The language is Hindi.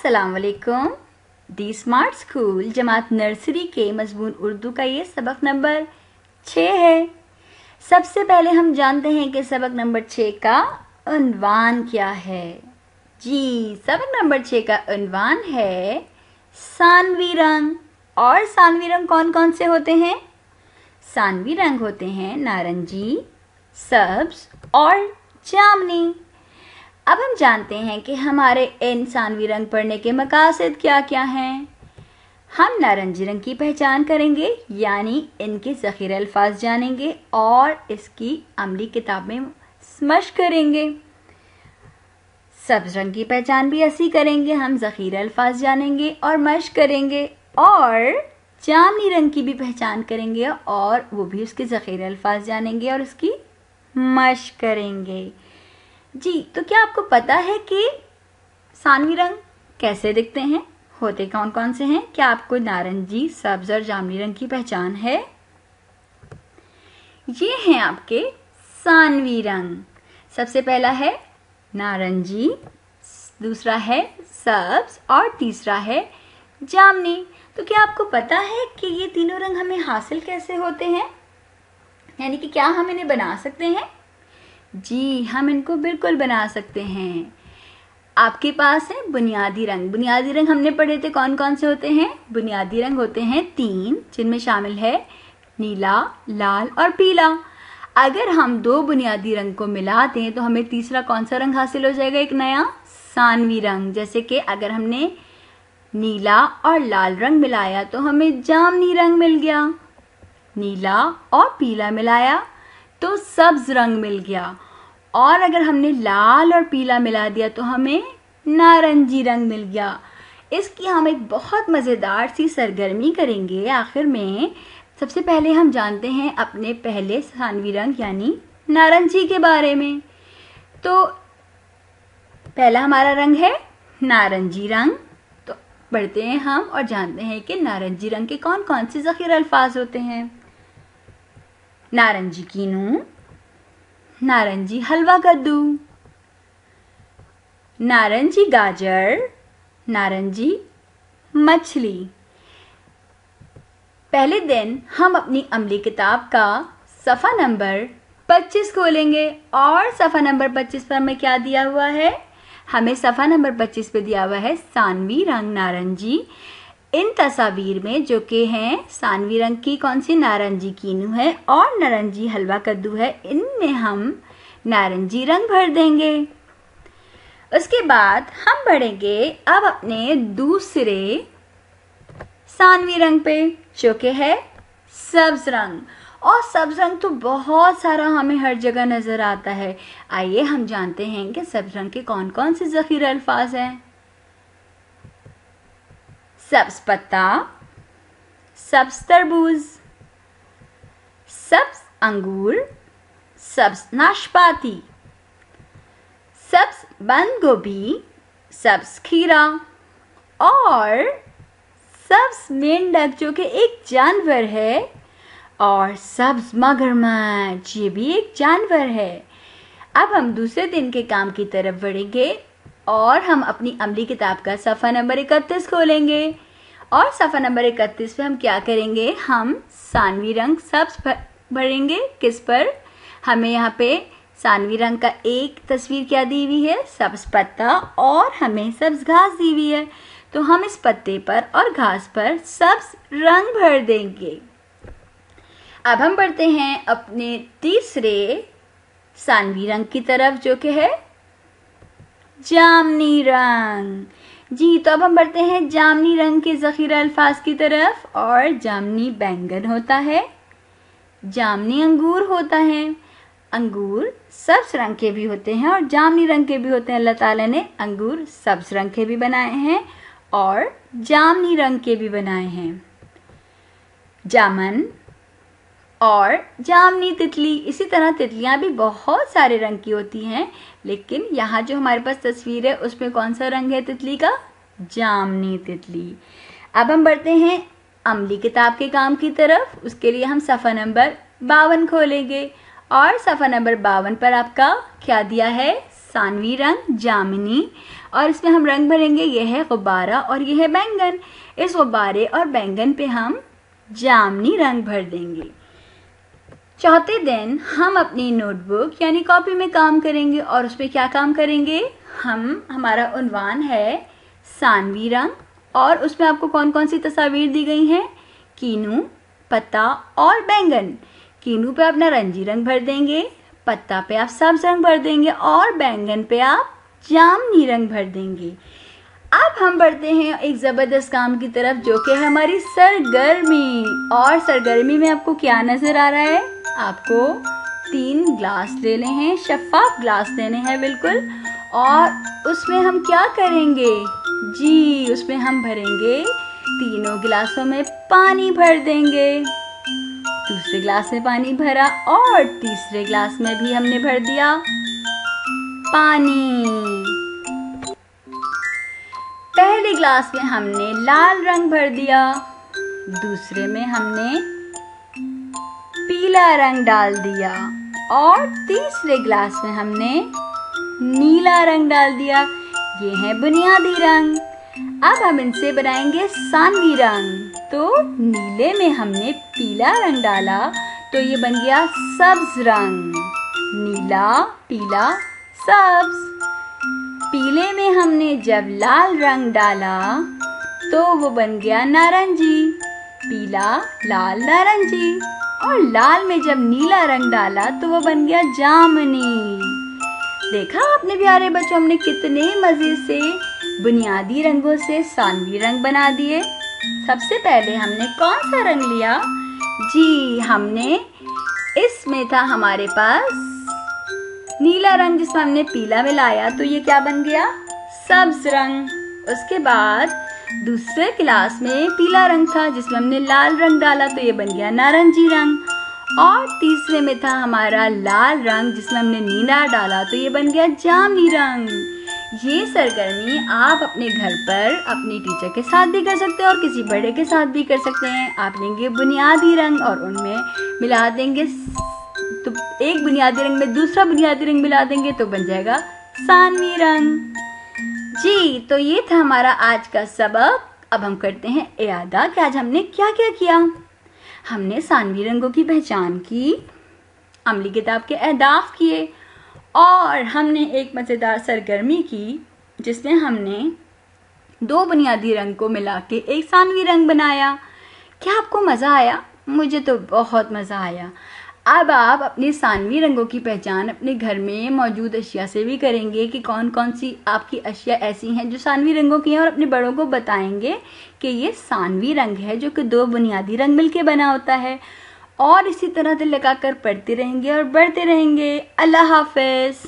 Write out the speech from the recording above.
अस्सलाम वालेकुम। दी स्मार्ट स्कूल जमात नर्सरी के मजमून उर्दू का ये सबक नंबर 6 है। सबसे पहले हम जानते हैं कि सबक नंबर 6 का उन्वान क्या है। जी, सबक नंबर 6 का उन्वान है सानवी रंग। और सानवी रंग कौन कौन से होते हैं? सानवी रंग होते हैं नारंगी, सब्ज और जामनी। अब हम जानते हैं कि हमारे इन सानवी रंग पढ़ने के मकासद क्या क्या हैं। हम नारंगी रंग की पहचान करेंगे, यानी इनके ज़ख़ीरे अल्फाज जानेंगे और इसकी अमली किताब में मश्क करेंगे। सब्ज रंग की पहचान भी ऐसी करेंगे, हम ज़ख़ीरे अल्फाज जानेंगे और मश्क करेंगे। और जामनी रंग की भी पहचान करेंगे और वो भी उसके ज़ख़ीरे अल्फाज जानेंगे और उसकी मश्क करेंगे। जी, तो क्या आपको पता है कि सानवी रंग कैसे दिखते हैं, होते कौन कौन से हैं? क्या आपको नारंगी, सब्ज और जामनी रंग की पहचान है? ये हैं आपके सानवी रंग। सबसे पहला है नारंगी, दूसरा है सब्ज और तीसरा है जामनी। तो क्या आपको पता है कि ये तीनों रंग हमें हासिल कैसे होते हैं, यानी कि क्या हम इन्हें बना सकते हैं? जी, हम इनको बिल्कुल बना सकते हैं। आपके पास है बुनियादी रंग। बुनियादी रंग हमने पढ़े थे कौन कौन से होते हैं? बुनियादी रंग होते हैं 3, जिनमें शामिल है नीला, लाल और पीला। अगर हम 2 बुनियादी रंग को मिला दें तो हमें तीसरा कौन सा रंग हासिल हो जाएगा? एक नया सानवी रंग। जैसे कि अगर हमने नीला और लाल रंग मिलाया तो हमें जामनी रंग मिल गया। नीला और पीला मिलाया तो सब्ज रंग मिल गया। और अगर हमने लाल और पीला मिला दिया तो हमें नारंगी रंग मिल गया। इसकी हम एक बहुत मज़ेदार सी सरगर्मी करेंगे आखिर में। सबसे पहले हम जानते हैं अपने पहले सानवी रंग यानी नारंगी के बारे में। तो पहला हमारा रंग है नारंगी रंग। तो बढ़ते हैं हम और जानते हैं कि नारंगी रंग के कौन कौन से ज़ख़ीरे अल्फाज होते हैं। नारंगी कीनू, नारंगी हलवा कद्दू, नारंगी गाजर, नारंगी मछली। पहले दिन हम अपनी अमली किताब का सफ़ा नंबर 25 खोलेंगे और सफ़ा नंबर 25 पर हमें क्या दिया हुआ है? हमें सफ़ा नंबर 25 पे दिया हुआ है सानवी रंग नारंगी। इन तस्वीर में जो कि हैं सानवी रंग की कौन सी? नारंगी कीनू है और नारंगी हलवा कद्दू है। इनमें हम नारंगी रंग भर देंगे। उसके बाद हम बढ़ेंगे अब अपने दूसरे सानवी रंग पे, जो कि है सब्ज रंग। और सब्ज रंग तो बहुत सारा हमें हर जगह नजर आता है। आइए हम जानते हैं कि सब्ज रंग के कौन कौन से ज़ख़ीरे अल्फाज हैं। सब्ज पत्ता, सब्ज तरबूज, सब्ज अंगूर, सब्ज नाशपाती, सब्ज बंद गोभी, सब्ज खीरा और सब्ज मेंढक जो कि एक जानवर है, और सब्ज मगरमच्छ, ये भी एक जानवर है। अब हम दूसरे दिन के काम की तरफ बढ़ेंगे और हम अपनी अमली किताब का सफ़ा नंबर 31 खोलेंगे। और सफ़ा नंबर 31 पे हम क्या करेंगे? हम सानवी रंग सब्ज भरेंगे। किस पर? हमें यहाँ पे सानवी रंग का एक तस्वीर क्या दी हुई है? सब्ज पत्ता, और हमें सब्ज घास दी हुई है। तो हम इस पत्ते पर और घास पर सब्ज रंग भर देंगे। अब हम बढ़ते हैं अपने तीसरे सानवी रंग की तरफ, जो कि है जामनी रंग। जी, तो अब हम बढ़ते हैं जामनी रंग के ज़ख़ीरे अल्फाज की तरफ। और जामनी बैंगन होता है, जामनी अंगूर होता है। अंगूर सब्ज रंग के भी होते हैं और जामनी रंग के भी होते हैं। अल्लाह ताला ने अंगूर सब्ज रंग के भी बनाए हैं और जामनी रंग के भी बनाए हैं। जामन और जामनी तितली। इसी तरह तितलियां भी बहुत सारे रंग की होती हैं, लेकिन यहाँ जो हमारे पास तस्वीर है उसमें कौन सा रंग है तितली का? जामनी तितली। अब हम बढ़ते हैं अमली किताब के काम की तरफ। उसके लिए हम सफ़ा नंबर 52 खोलेंगे और सफ़ा नंबर 52 पर आपका क्या दिया है? सानवी रंग जामनी और इसमें हम रंग भरेंगे। ये है गुब्बारा और ये है बैंगन। इस गुब्बारे और बैंगन पे हम जामनी रंग भर देंगे। चौथे दिन हम अपनी नोटबुक यानी कॉपी में काम करेंगे और उसमें क्या काम करेंगे, हमारा उन्वान है सानवी रंग और उसमें आपको कौन कौन सी तस्वीर दी गई हैं, कीनू, पत्ता और बैंगन। कीनू पे आप नारंगी रंग भर देंगे, पत्ता पे आप सब्ज रंग भर देंगे और बैंगन पे आप जामुनी रंग भर देंगे। अब हम बढ़ते हैं एक जबरदस्त काम की तरफ, जो कि है हमारी सरगर्मी। और सरगर्मी में आपको क्या नजर आ रहा है, आपको 3 ग्लास लेने हैं, शफाफ ग्लास लेने हैं बिल्कुल। और उसमें हम क्या करेंगे जी, उसमें हम भरेंगे, तीनों गिलासों में पानी भर देंगे। दूसरे ग्लास में पानी भरा और तीसरे ग्लास में भी हमने भर दिया पानी। पहले ग्लास में हमने लाल रंग भर दिया, दूसरे में हमने पीला रंग डाल दिया और तीसरे ग्लास में हमने नीला रंग डाल दिया। ये है बुनियादी रंग। अब हम इनसे बनाएंगे सानवी रंग। तो नीले में हमने पीला रंग डाला तो ये बन गया सब्ज रंग, नीला, पीला, सब्ज। पीले में हमने जब लाल रंग डाला तो वो बन गया नारंगी, पीला, लाल, नारंगी। और लाल में जब नीला रंग डाला तो वो बन गया जामुनी। देखा आपने प्यारे बच्चों, हमने कितने मजे से बुनियादी रंगों से सानवी रंग बना दिए। सबसे पहले हमने कौन सा रंग लिया जी, हमने इसमें था हमारे पास नीला रंग, जिसमें हमने पीला मिलाया तो ये क्या बन गया, सब्ज रंग। उसके बाद दूसरे गिलास में पीला रंग था जिसमें हमने लाल रंग डाला तो ये बन गया नारंगी रंग। और तीसरे में था हमारा लाल रंग जिसमें हमने नीला डाला तो ये बन गया जामुनी रंग। ये सरगर्मी आप अपने घर पर अपनी टीचर के साथ भी कर सकते हैं और किसी बड़े के साथ भी कर सकते हैं। आप लेंगे बुनियादी रंग और उनमें मिला देंगे, तो एक बुनियादी रंग में दूसरा बुनियादी रंग मिला देंगे तो बन जाएगा सानवी रंग जी। तो ये था हमारा आज का सबक। अब हम करते हैं इयादा कि आज हमने क्या क्या किया। हमने सानवी रंगों की पहचान की, अमली किताब के अहदाफ किए और हमने एक मज़ेदार सरगर्मी की जिसमें हमने 2 बुनियादी रंग को मिला के एक सानवी रंग बनाया। क्या आपको मज़ा आया? मुझे तो बहुत मज़ा आया। अब आप अपने सानवी रंगों की पहचान अपने घर में मौजूद अशिया से भी करेंगे कि कौन कौन सी आपकी अशिया ऐसी हैं जो सानवी रंगों की हैं, और अपने बड़ों को बताएंगे कि ये सानवी रंग है जो कि 2 बुनियादी रंग मिलके बना होता है। और इसी तरह दिल लगाकर पढ़ते रहेंगे और बढ़ते रहेंगे। अल्लाह हाफ़िज़।